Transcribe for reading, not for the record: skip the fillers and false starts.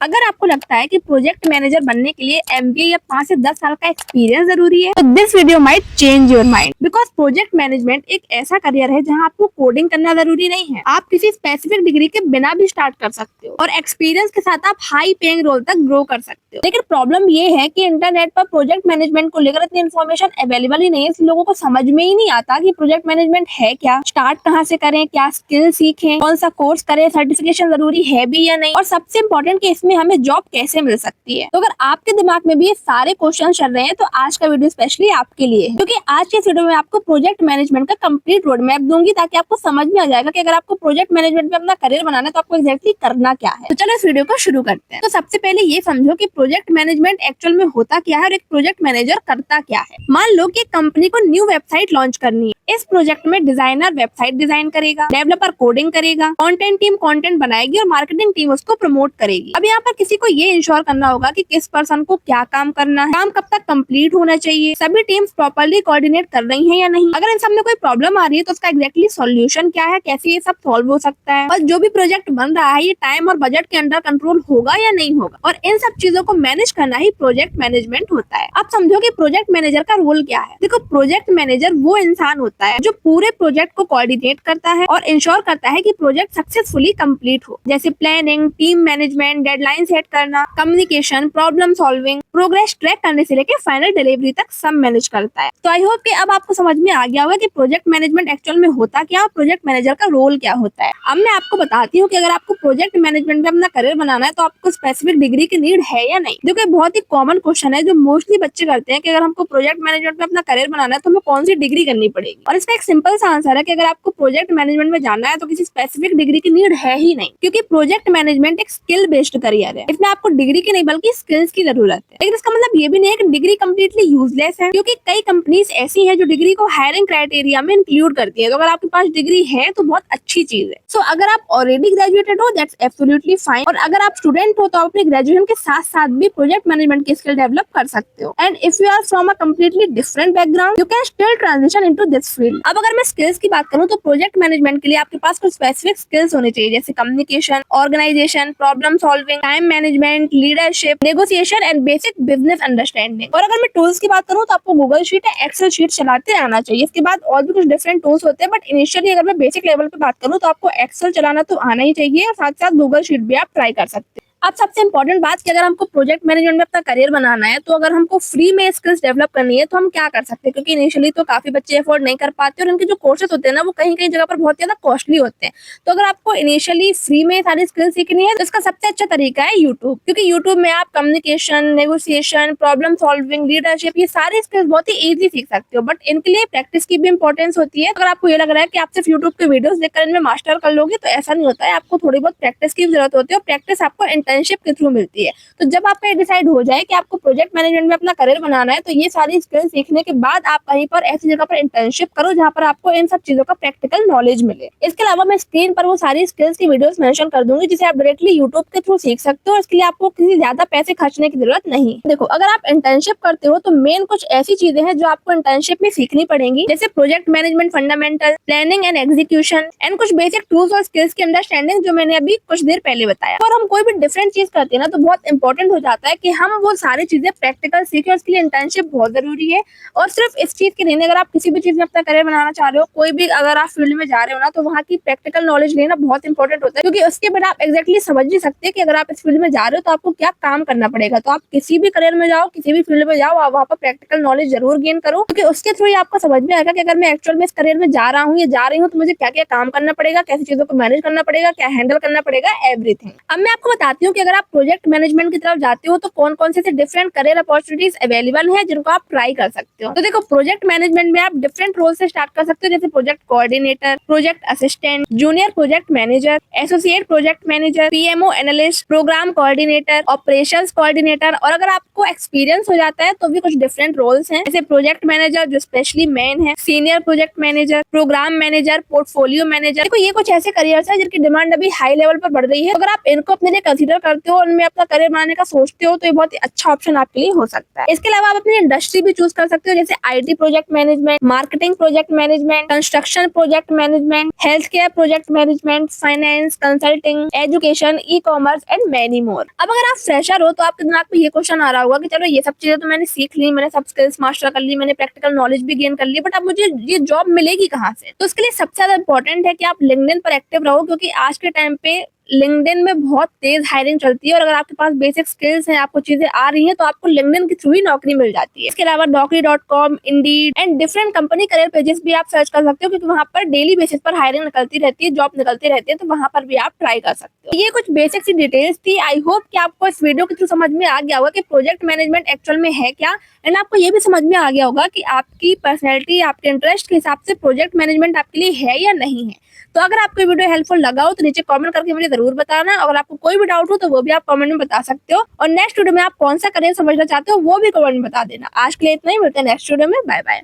अगर आपको लगता है कि प्रोजेक्ट मैनेजर बनने के लिए एमबीए या 5 से 10 साल का एक्सपीरियंस जरूरी है, तो this video might change your mind. Because project management एक ऐसा करियर है जहां आपको कोडिंग करना जरूरी नहीं है। आप किसी स्पेसिफिक डिग्री के बिना भी स्टार्ट कर सकते हो और एक्सपीरियंस के साथ आप हाई पेइंग रोल तक ग्रो कर सकते हो। लेकिन प्रॉब्लम ये है कि इंटरनेट पर प्रोजेक्ट मैनेजमेंट को लेकर इतनी इन्फॉर्मेशन अवेलेबल ही नहीं है, इसलिए लोगों को समझ में ही नहीं आता कि प्रोजेक्ट मैनेजमेंट है क्या, स्टार्ट कहाँ से करें, क्या स्किल सीखें, कौन सा कोर्स करें, सर्टिफिकेशन जरूरी है भी या नहीं, और सबसे इम्पोर्टेंट कि इसमें हमें जॉब कैसे मिल सकती है। तो अगर आपके दिमाग में भी ये सारे क्वेश्चन चल रहे हैं तो आज का वीडियो स्पेशली आपके लिए है, क्योंकि आज के इस वीडियो में आपको प्रोजेक्ट मैनेजमेंट का कंप्लीट रोड मैप दूंगी, ताकि आपको समझ में आ जाएगा कि अगर आपको प्रोजेक्ट मैनेजमेंट में अपना करियर बनाना है तो आपको एक्जैक्टली करना क्या है। तो चलो इस वीडियो को शुरू करते हैं। तो सबसे पहले ये समझो कि प्रोजेक्ट मैनेजमेंट एक्चुअल में होता क्या है और एक प्रोजेक्ट मैनेजर करता क्या है। मान लो कि कंपनी को न्यू वेबसाइट लॉन्च करनी है। इस प्रोजेक्ट में डिजाइनर वेबसाइट डिजाइन करेगा, डेवलपर कोडिंग करेगा, कंटेंट टीम कंटेंट बनाएगी और मार्केटिंग टीम उसको प्रमोट करेगी। अब यहाँ पर किसी को ये इंश्योर करना होगा कि किस पर्सन को क्या काम करना है, काम कब तक कंप्लीट होना चाहिए, सभी टीम्स प्रॉपर्ली कोऑर्डिनेट कर रही हैं या नहीं, अगर इन सब में कोई प्रॉब्लम आ रही है तो उसका एग्जैक्टली सॉल्यूशन क्या है, कैसे ये सब सॉल्व हो सकता है, और जो भी प्रोजेक्ट बन रहा है ये टाइम और बजट के अंडर कंट्रोल होगा या नहीं होगा, और इन सब चीजों को मैनेज करना ही प्रोजेक्ट मैनेजमेंट होता है। अब समझो कि प्रोजेक्ट मैनेजर का रोल क्या है। देखो, प्रोजेक्ट मैनेजर वो इंसान होता है जो पूरे प्रोजेक्ट को कोऑर्डिनेट करता है और इंश्योर करता है कि प्रोजेक्ट सक्सेसफुली कंप्लीट हो, जैसे planning, team management, deadline set करना, communication, problem solving, progress track करने से लेकर फाइनल डिलीवरी तक सब मैनेज करता है। तो आई होप कि अब आपको समझ में आ गया होगा कि प्रोजेक्ट मैनेजमेंट एक्चुअल में होता क्या और प्रोजेक्ट मैनेजर का रोल क्या होता है। अब मैं आपको बताती हूँ कि अगर आपको प्रोजेक्ट मैनेजमेंट में अपना करियर बनाना है तो आपको स्पेसिफिक डिग्री की नीड है या नहीं। देखो, बहुत ही कॉमन क्वेश्चन है जो मोस्टली बच्चे करते हैं कि अगर हमको प्रोजेक्ट मैनेजमेंट में अपना करियर बनाना है तो हमें कौन सी डिग्री करनी पड़ेगी। और इसका एक सिंपल सा आंसर है कि अगर आपको प्रोजेक्ट मैनेजमेंट में जाना है तो किसी स्पेसिफिक डिग्री की नीड है ही नहीं, क्योंकि प्रोजेक्ट मैनेजमेंट एक स्किल बेस्ड करियर है। इसमें आपको डिग्री की नहीं बल्कि स्किल्स की जरूरत है। लेकिन इसका मतलब ये भी नहीं है कि डिग्री कम्प्लीटली यूजलेस है, क्योंकि कई कंपनीज ऐसी हैं जो डिग्री को हायरिंग क्राइटेरिया में इंक्लूड करती है। तो अगर आपके पास डिग्री है तो बहुत अच्छी चीज है। सो अगर आप ऑलरेडी ग्रेजुएटेड हो दैट्स एब्सोल्युटली फाइन, और अगर आप स्टूडेंट हो तो आप अपने ग्रेजुएशन के साथ साथ भी प्रोजेक्ट मैनेजमेंट की स्किल डेवलप कर सकते हो। And if you are from a completely different background you can still transition into this field. अब अगर मैं स्किल्स की बात करूं तो प्रोजेक्ट मैनेजमेंट के लिए आपके पास कुछ स्पेसिफिक स्किल्स होने चाहिए, जैसे communication, organisation, problem solving, time management, leadership, negotiation and basic business understanding. और अगर मैं टूल्स की बात करूं तो आपको गूगल शीट या एक्सेल शीट चलाते आना चाहिए। इसके बाद और भी कुछ डिफरेंट टूल्स होते हैं, बट इनिशियली अगर मैं बेसिक लेवल पे बात करूं तो आपको एक्सेल चलाना तो आना ही चाहिए, और साथ साथ गूगल शीट भी आप ट्राई कर सकते हैं। अब सबसे इंपॉर्टेंट बात कि अगर हमको प्रोजेक्ट मैनेजमेंट में अपना करियर बनाना है तो अगर हमको फ्री में स्किल्स डेवलप करनी है तो हम क्या कर सकते हैं, क्योंकि इनिशियली तो काफी बच्चे अफोर्ड नहीं कर पाते और उनके जो कोर्सेज होते हैं ना वो कहीं कहीं जगह पर बहुत ज्यादा कॉस्टली होते हैं। तो अगर आपको इनिशियली फ्री में सारी स्किल्स सीखनी है तो इसका सबसे अच्छा तरीका है यूट्यूब, क्योंकि यूट्यूब में आप communication, negotiation, problem solving, leadership, ये सारी स्किल्स बहुत ही ईजी सीख सकते हो। बट इनके लिए प्रैक्टिस की भी इंपॉर्टेंस होती है। अगर आपको ये लग रहा है कि आप सिर्फ यूट्यूब के वीडियोस देखकर इनमें मास्टर कर लोगे तो ऐसा नहीं होता है, आपको थोड़ी बहुत प्रैक्टिस की जरूरत होती है, और प्रैक्टिस आपको इंटर्नशिप के थ्रू मिलती है। तो जब आपका ये डिसाइड हो जाए कि आपको प्रोजेक्ट मैनेजमेंट में अपना करियर बनाना है तो ये सारी स्किल्स सीखने के बाद आप कहीं पर ऐसी जगह पर इंटर्नशिप करो जहां पर आपको इन सब चीजों का प्रैक्टिकल नॉलेज मिले। इसके अलावा मैं स्क्रीन पर वो सारी स्किल्स की वीडियोस मेंशन कर दूंगी जिसे आप डायरेक्टली यूट्यूब के थ्रू सीख सकते हो, और इसके लिए आपको किसी ज्यादा पैसे खर्चने की जरूरत नहीं। देखो, अगर आप इंटर्नशिप करते हो तो मेन कुछ ऐसी चीजें हैं जो आपको इंटर्नशिप में सीखनी पड़ेंगी, जैसे project management fundamental, planning and execution, and कुछ बेसिक टूल्स और स्किल्स की अंडरस्टैंडिंग जो मैंने अभी कुछ देर पहले बताया। और हम कोई भी डिफरेंट चीज करते हैं ना तो बहुत इंपॉर्टेंट हो जाता है कि हम वो सारी चीजें प्रैक्टिकल सीखें। उसके लिए इंटर्नशिप बहुत जरूरी है, और सिर्फ इस चीज की नहीं, अगर आप किसी भी चीज में अपना करियर बनाना चाह रहे हो, कोई भी अगर आप फील्ड में जा रहे हो ना तो वहाँ की प्रैक्टिकल नॉलेज लेना बहुत इंपॉर्टेंट होता है, क्योंकि उसके बिना आप एक्जैक्टली समझ नहीं सकते कि अगर आप इस फील्ड में जा रहे हो तो आपको क्या काम करना पड़ेगा। तो आप किसी भी करियर में जाओ, किसी भी फील्ड में जाओ, आप वहाँ पर प्रैक्टिकल नॉलेज जरूर गेन करो, क्योंकि उसके थ्रू ही आपको समझ में आएगा कि अगर मैं एक्चुअल में इस करियर में जा रहा हूँ या जा रही हूँ तो मुझे क्या क्या काम करना पड़ेगा, कैसी चीजों को मैनेज करना पड़ेगा, क्या हैंडल करना पड़ेगा, एवरीथिंग। अब मैं आपको बताती हूँ कि अगर आप प्रोजेक्ट मैनेजमेंट की तरफ जाते हो तो कौन कौन से डिफरेंट करियर अपॉर्चुनिटीज अवेलेबल है जिनको आप ट्राई कर सकते हो। तो देखो, प्रोजेक्ट मैनेजमेंट में आप डिफरेंट रोल से स्टार्ट कर सकते हो, जैसे project coordinator, project assistant, junior project manager, associate project manager, PMO analyst, programme coordinator, operations coordinator, और अगर आपको एक्सपीरियंस हो जाता है तो भी कुछ डिफरेंट रोल्स हैं, जैसे प्रोजेक्ट मैनेजर जो स्पेशली मेन है, senior project manager, programme manager, portfolio manager. देखो, ये कुछ ऐसे करियर्स हैं जिनकी डिमांड अभी हाई लेवल पर बढ़ रही है। अगर आप इनको अपने लिए कंसीडर करते हो, उनमें अपना करियर बनाने का सोचते हो, तो ये बहुत ही अच्छा ऑप्शन आपके लिए हो सकता है। इसके अलावा आप अपनी इंडस्ट्री भी चूज कर सकते हो, जैसे IT project management, marketing project management, construction project management, health care project management, finance, consulting, education, e-commerce and many more. अब अगर आप फ्रेशर हो तो आपके दिमाग में ये क्वेश्चन आ रहा होगा कि चलो ये सब चीजें तो मैंने सीख ली, मैंने सब स्किल्स मास्टर कर ली, मैंने प्रैक्टिकल नॉलेज भी गेन कर ली, बट अब मुझे ये जॉब मिलेगी कहाँ से? तो इसके लिए सबसे ज्यादा इंपॉर्टेंट है कि आप लिंक्डइन पर एक्टिव रहो, क्योंकि आज के टाइम पे लिंक्डइन में बहुत तेज हायरिंग चलती है, और अगर आपके पास बेसिक स्किल्स हैं, आपको चीजें आ रही हैं, तो आपको लिंक्डइन के थ्रू ही नौकरी मिल जाती है। इसके अलावा naukri.com, Indeed and different company career pages भी आप सर्च कर सकते हो, क्योंकि वहां पर डेली बेसिस पर हायरिंग निकलती रहती है, जॉब निकलती रहती है, तो वहां पर भी आप ट्राई कर सकते हो। ये कुछ बेसिक सी डिटेल्स थी। आई होप कि आपको इस वीडियो के थ्रू समझ में आ गया होगा कि प्रोजेक्ट मैनेजमेंट एक्चुअल में है क्या, एंड आपको ये भी समझ में आ गया होगा कि आपकी पर्सनैलिटी, आपके इंटरेस्ट के हिसाब से प्रोजेक्ट मैनेजमेंट आपके लिए है या नहीं है। तो अगर आपको वीडियो हेल्पफुल लगा हो तो नीचे कमेंट करके मुझे जरूर बताना। अगर आपको कोई भी डाउट हो तो वो भी आप कमेंट में बता सकते हो, और नेक्स्ट वीडियो में आप कौन सा करियर समझना चाहते हो वो भी कमेंट में बता देना। आज के लिए इतना ही, मिलते हैं नेक्स्ट वीडियो में। Bye bye.